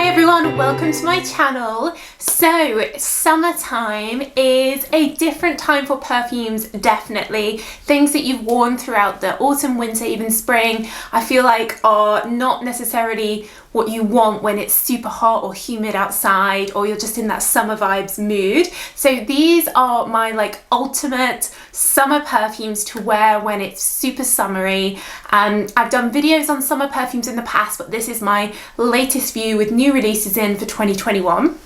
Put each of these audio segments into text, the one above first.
Hi everyone, welcome to my channel. So summertime is a different time for perfumes, definitely. Things that you've worn throughout the autumn, winter, even spring, I feel like are not necessarily what you want when it's super hot or humid outside, or you're just in that summer vibes mood. So these are my ultimate summer perfumes to wear when it's super summery. I've done videos on summer perfumes in the past, but this is my latest view with new releases in for 2021.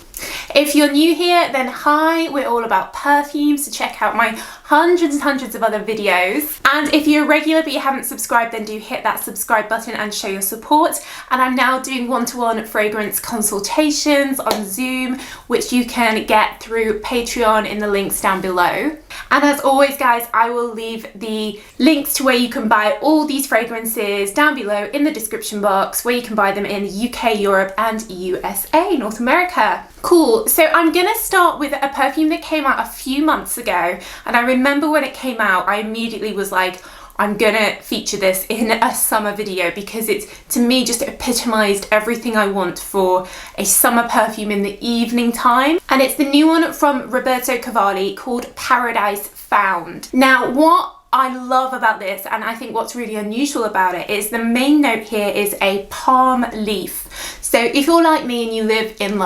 If you're new here, then hi, we're all about perfumes, so check out my hundreds and hundreds of other videos. And if you're a regular but you haven't subscribed, then do hit that subscribe button and show your support. And I'm now doing one-to-one fragrance consultations on Zoom, which you can get through Patreon in the links down below. And as always, guys, I will leave the links to where you can buy all these fragrances down below in the description box, where you can buy them in the UK, Europe, and USA, North America. Cool, so I'm gonna start with a perfume that came out a few months ago, and I remember when it came out, I immediately was like, I'm gonna feature this in a summer video because it's, to me, just epitomized everything I want for a summer perfume in the evening time. And it's the new one from Roberto Cavalli called Paradise Found. Now, what I love about this, and I think what's really unusual about it, is the main note here is a palm leaf. So if you're like me and you live in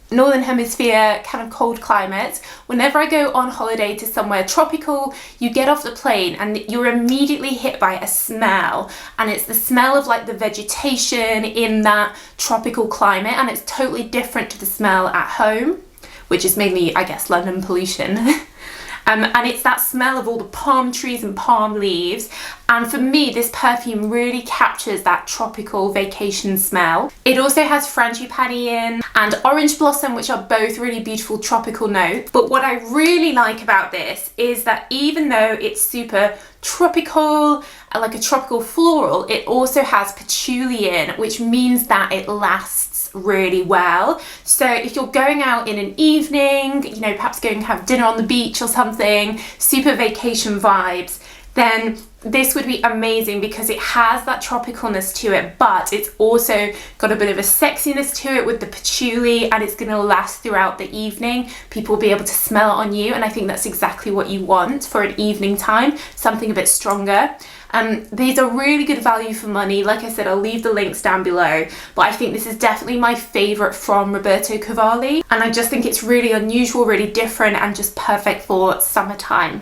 Northern Hemisphere kind of cold climates, whenever I go on holiday to somewhere tropical, you get off the plane and you're immediately hit by a smell, and it's the smell of the vegetation in that tropical climate, and it's totally different to the smell at home, which is mainly, I guess, London pollution. And it's that smell of all the palm trees and palm leaves. And for me, this perfume really captures that tropical vacation smell. It also has frangipani in and orange blossom, which are both really beautiful tropical notes. But what I really like about this is that even though it's super tropical, like a tropical floral, it also has patchouli in, which means that it lasts really well. So if you're going out in an evening, perhaps going to have dinner on the beach or something, super vacation vibes, then this would be amazing because it has that tropicalness to it, but it's also got a bit of a sexiness to it with the patchouli, and it's going to last throughout the evening. People will be able to smell it on you, and I think that's exactly what you want for an evening time, something a bit stronger. These are really good value for money. Like I said, I'll leave the links down below, but I think this is definitely my favorite from Roberto Cavalli, and I just think it's really unusual, really different, and just perfect for summertime.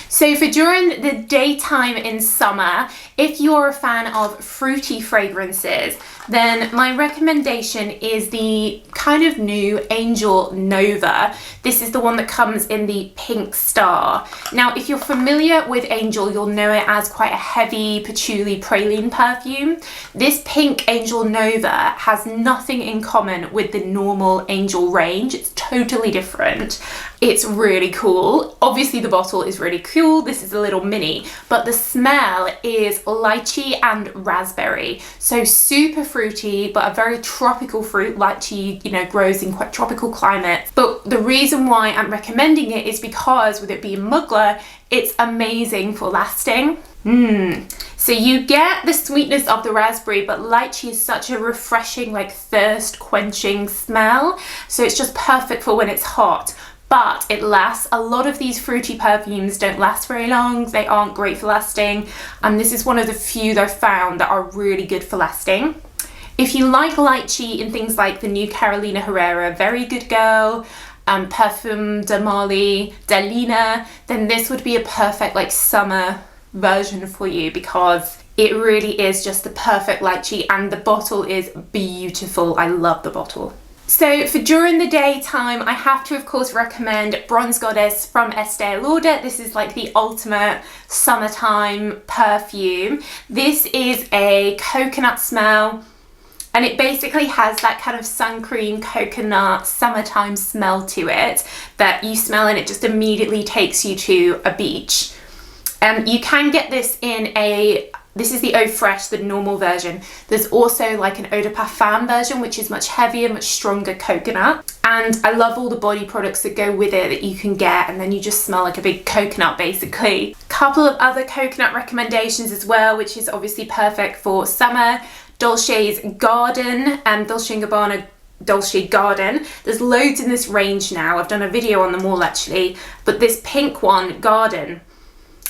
So for during the daytime in summer, if you're a fan of fruity fragrances, then my recommendation is the kind of new Angel Nova. This is the one that comes in the pink star. Now, if you're familiar with Angel, you'll know it as quite a heavy patchouli praline perfume. This pink Angel Nova has nothing in common with the normal Angel range. It's totally different. It's really cool. Obviously the bottle is really cool. This is a little mini, but the smell is lychee and raspberry. So super fruity, but a very tropical fruit. Lychee, grows in quite tropical climates. But the reason why I'm recommending it is because with it being mugler, it's amazing for lasting. So you get the sweetness of the raspberry, but lychee is such a refreshing, thirst quenching smell. So it's just perfect for when it's hot. But it lasts. A lot of these fruity perfumes don't last very long. They aren't great for lasting. And this is one of the few that I've found that are really good for lasting. If you like lychee in things like the new Carolina Herrera, Very Good Girl, Parfum de Marly, Delina, then this would be a perfect summer version for you because it really is just the perfect lychee, and the bottle is beautiful. I love the bottle. So for during the daytime, I have to, of course, recommend Bronze Goddess from Estee Lauder. This is the ultimate summertime perfume. This is a coconut smell, and it basically has that kind of sun cream coconut summertime smell to it that you smell, and it just immediately takes you to a beach. You can get this in this is the Eau Fraiche, the normal version. There's also an Eau de Parfum version, which is much heavier, much stronger coconut. And I love all the body products that go with it that you can get, and then you just smell like a big coconut, basically. Couple of other coconut recommendations as well, which is obviously perfect for summer. Dolce's Garden and Dolce & Gabbana Dolce Garden. There's loads in this range now. I've done a video on them all actually, but this pink one, Garden,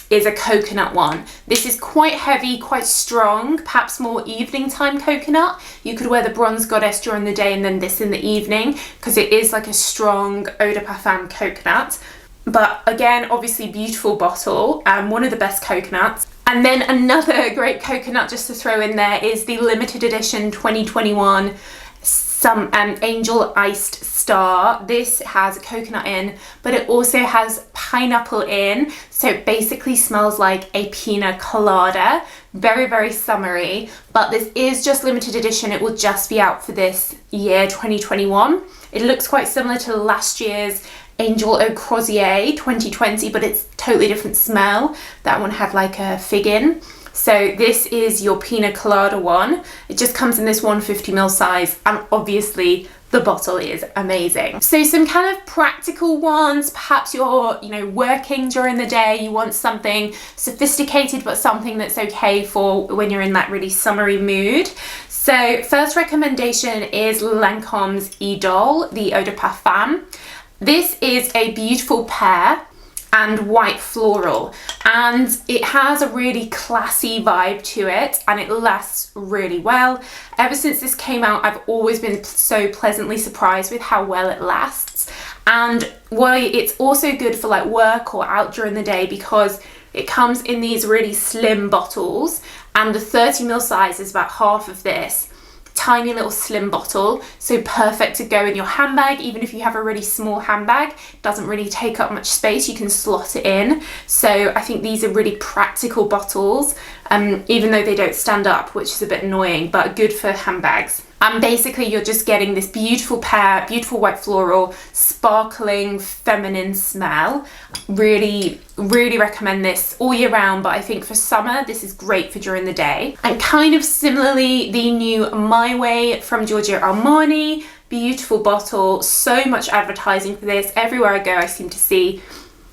is a coconut one. This is quite heavy, quite strong, perhaps more evening time coconut. You could wear the Bronze Goddess during the day and then this in the evening, because it is like a strong eau de parfum coconut. But again, obviously beautiful bottle, and one of the best coconuts. And then another great coconut just to throw in there is the limited edition 2021 some Angel Iced Star. This has coconut in, but it also has pineapple in, so it basically smells like a pina colada. Very, very summery, but this is just limited edition. It will just be out for this year, 2021. It looks quite similar to last year's Angel Eau Croisier 2020, but it's totally different smell. That one had like a fig in. So this is your pina colada one. It just comes in this 150ml size, and obviously the bottle is amazing. So some kind of practical ones, perhaps you're, working during the day, you want something sophisticated, but something that's okay for when you're in that really summery mood. So first recommendation is Lancome's Idole, the Eau de Parfum. This is a beautiful pear and white floral, and it has a really classy vibe to it, and it lasts really well. Ever since this came out, I've always been so pleasantly surprised with how well it lasts. And it's also good for like work or out during the day, because it comes in these really slim bottles, and the 30ml size is about half of this. Tiny little slim bottle, so perfect to go in your handbag. Even if you have a really small handbag, it doesn't really take up much space, you can slot it in. So I think these are really practical bottles, even though they don't stand up, which is a bit annoying, but good for handbags. And basically you're just getting this beautiful pear, beautiful white floral, sparkling feminine smell. Really, really recommend this all year round, but I think for summer this is great for during the day. And kind of similarly, the new My Way from Giorgio Armani, beautiful bottle, so much advertising for this. Everywhere I go I seem to see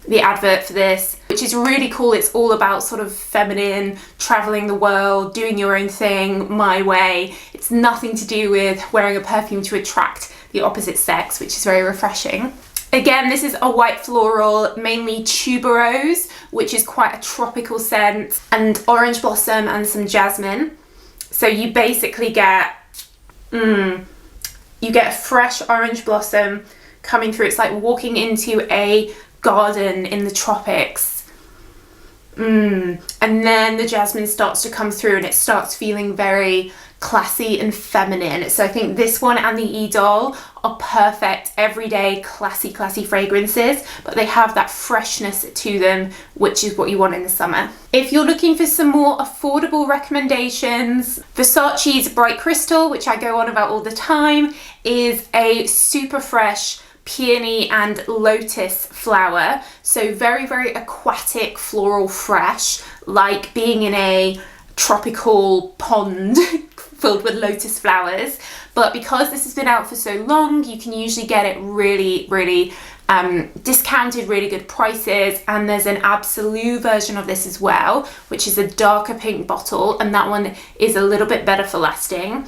the advert for this, which is really cool. It's all about sort of feminine, traveling the world, doing your own thing, my way. It's nothing to do with wearing a perfume to attract the opposite sex, which is very refreshing. Again, this is a white floral, mainly tuberose, which is quite a tropical scent, and orange blossom and some jasmine. So you basically get, you get a fresh orange blossom coming through. It's like walking into a garden in the tropics. And then the jasmine starts to come through and it starts feeling very classy and feminine. So I think this one and the Idole are perfect everyday classy fragrances, but they have that freshness to them, which is what you want in the summer. If you're looking for some more affordable recommendations, Versace's Bright Crystal, which I go on about all the time, is a super fresh peony and lotus flower, so very, very aquatic, floral, fresh, like being in a tropical pond filled with lotus flowers. But because this has been out for so long, you can usually get it really, really discounted, really good prices. And there's an Absolute version of this as well, which is a darker pink bottle, and that one is a little bit better for lasting.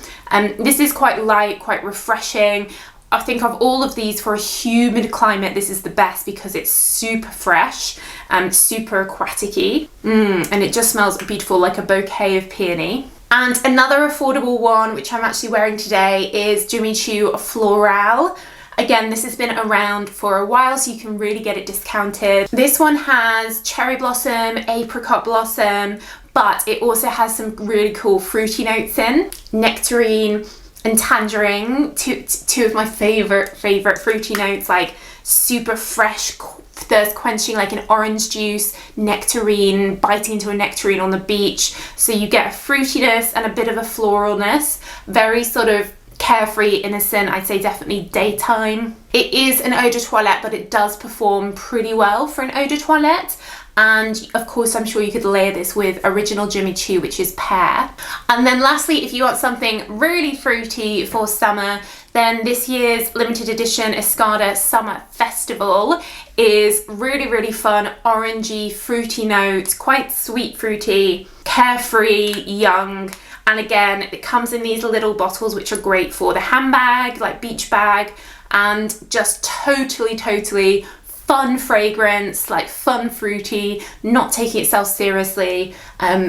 This is quite light, quite refreshing. I think of all of these for a humid climate, this is the best because it's super fresh and super aquatic-y. And it just smells beautiful, like a bouquet of peony. And another affordable one, which I'm actually wearing today, is Jimmy Choo Floral. Again, this has been around for a while, so you can really get it discounted. This one has cherry blossom, apricot blossom, but it also has some really cool fruity notes in. Nectarine and tangerine, two of my favorite fruity notes, like super fresh, thirst quenching, like an orange juice, nectarine, biting into a nectarine on the beach. So you get a fruitiness and a bit of a floralness, very sort of carefree, innocent. I'd say definitely daytime. It is an eau de toilette, but it does perform pretty well for an eau de toilette. And of course, I'm sure you could layer this with original Jimmy Choo, which is pear. And then lastly, if you want something really fruity for summer, then this year's limited edition Escada Summer Festival is really, really fun, orangey, fruity notes, quite sweet fruity, carefree, young. And again, it comes in these little bottles, which are great for the handbag, like beach bag, and just totally fun fragrance, like fun fruity, not taking itself seriously,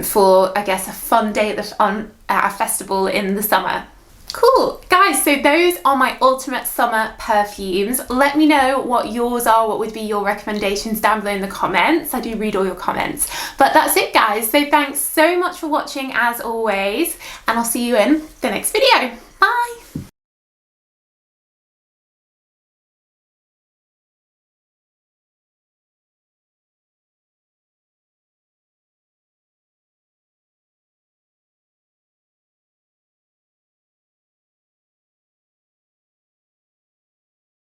for I guess a fun day at a festival in the summer. Cool, guys, so those are my ultimate summer perfumes. Let me know what yours are, what would be your recommendations down below in the comments. I do read all your comments. But that's it, guys. So thanks so much for watching as always, and I'll see you in the next video. Bye.